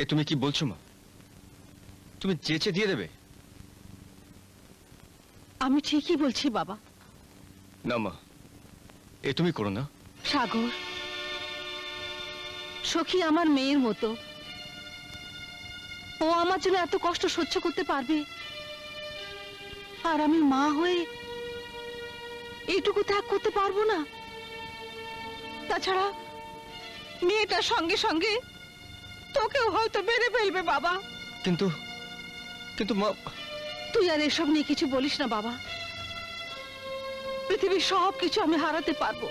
এ তুমি কি বলছো মা? তুমি চেঁচে দিয়ে দেবে? আমি ঠিকই বলছি বাবা। না মা, এ তুমি করো না। সাগর, সখী আমার মেয়ের মতো, ও আমার জন্য এত কষ্ট সহ্য করতে পারবে, আর আমি মা হয়ে এইটুকু ত্যাগ করতে পারবো না? তাছাড়া মেয়েটার সঙ্গে সঙ্গে তোকেও হয়তো মেরে ফেলবে বাবা। কিন্তু কিন্তু মা, তুই আর এসব নিয়ে কিছু বলিস না বাবা। পৃথিবীর সব কিছু আমি হারাতে পারবো,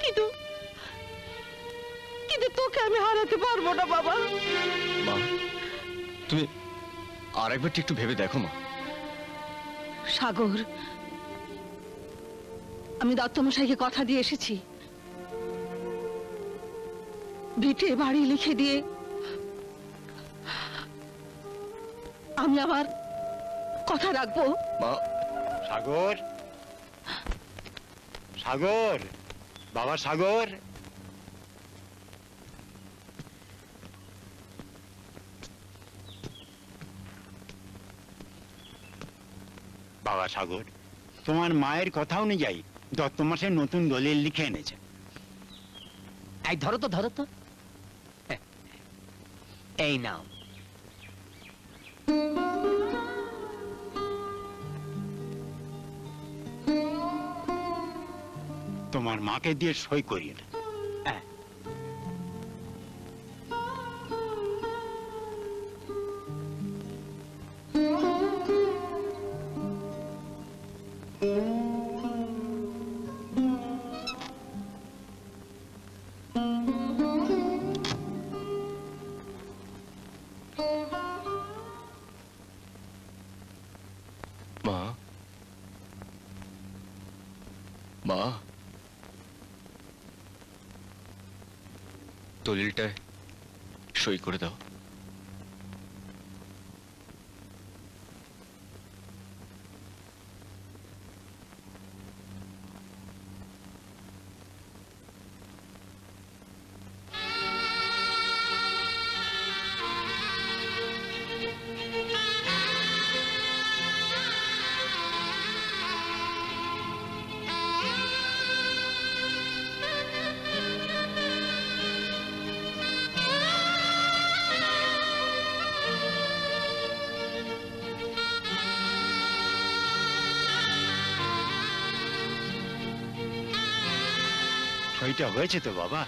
কিন্তু কিন্তু তোকে আমি হারাতে পারবো না বাবা। মা, তুমি আর একবার একটু ভেবে দেখো মা। সাগর, আমি দত্তমশাইকে কথা দিয়ে এসেছি, ভিটে বাড়ি লিখে দিয়ে আমি আমার কথা রাখবো। মা, সাগর, সাগর, বাবা সাগর। বাবা সাগর, তোমার মায়ের কথা অনুযায়ী দত্তমশাই নতুন দলিল লিখে এনেছে। এই ধরো তো, ধরো তো, এই নাও। তোমার মাকে দিয়ে সই করিয়ে না। মা, মা, দলিলটায় সই করে দাও। সইটা হয়েছে তো বাবা?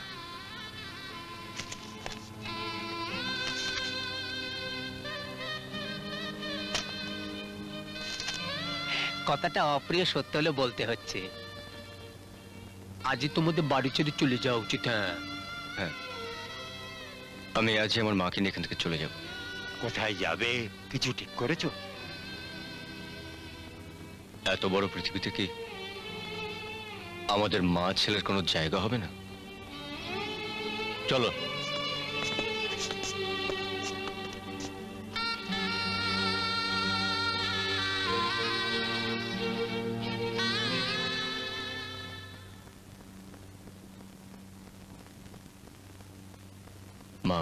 কথাটা অপ্রিয় সত্য হলে বলতে হচ্ছে, আজই তোমাদের বাড়ি ছেড়ে চলে যাওয়া উচিত। হ্যাঁ হ্যাঁ, আমি আজই আমার মাকে নিয়ে এখান থেকে চলে যাব। কোথায় যাবে কিছু ঠিক করেছো? এত বড় পৃথিবীতে কি আমাদের মা ছেলের কোনো জায়গা হবে না? চলো। মা,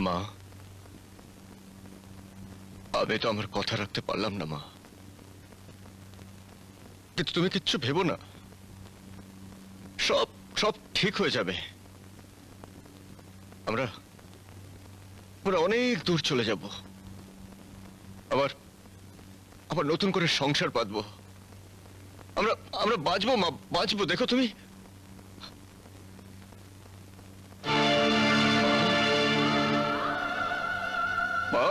মা, আমি তো আমার কথা রাখতে পারলাম না মা, কিন্তু তুমি কিচ্ছু ভেবো না, সব সব ঠিক হয়ে যাবে। আমরা আমরা অনেক দূর চলে যাব, আবার আবার নতুন করে সংসার পাতবো। আমরা আমরা বাঁচবো মা, বাঁচবো। দেখো তুমি, মা,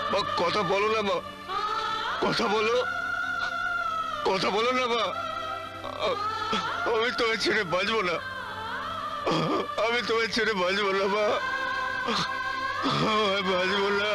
মা, কথা বলো না মা, কথা বলো, কথা বলো না মা। আমি তোমায় ছেড়ে বাঁচবো না, আমি তোমায় ছেড়ে বাঁচবো না মা, বাঁচবো না।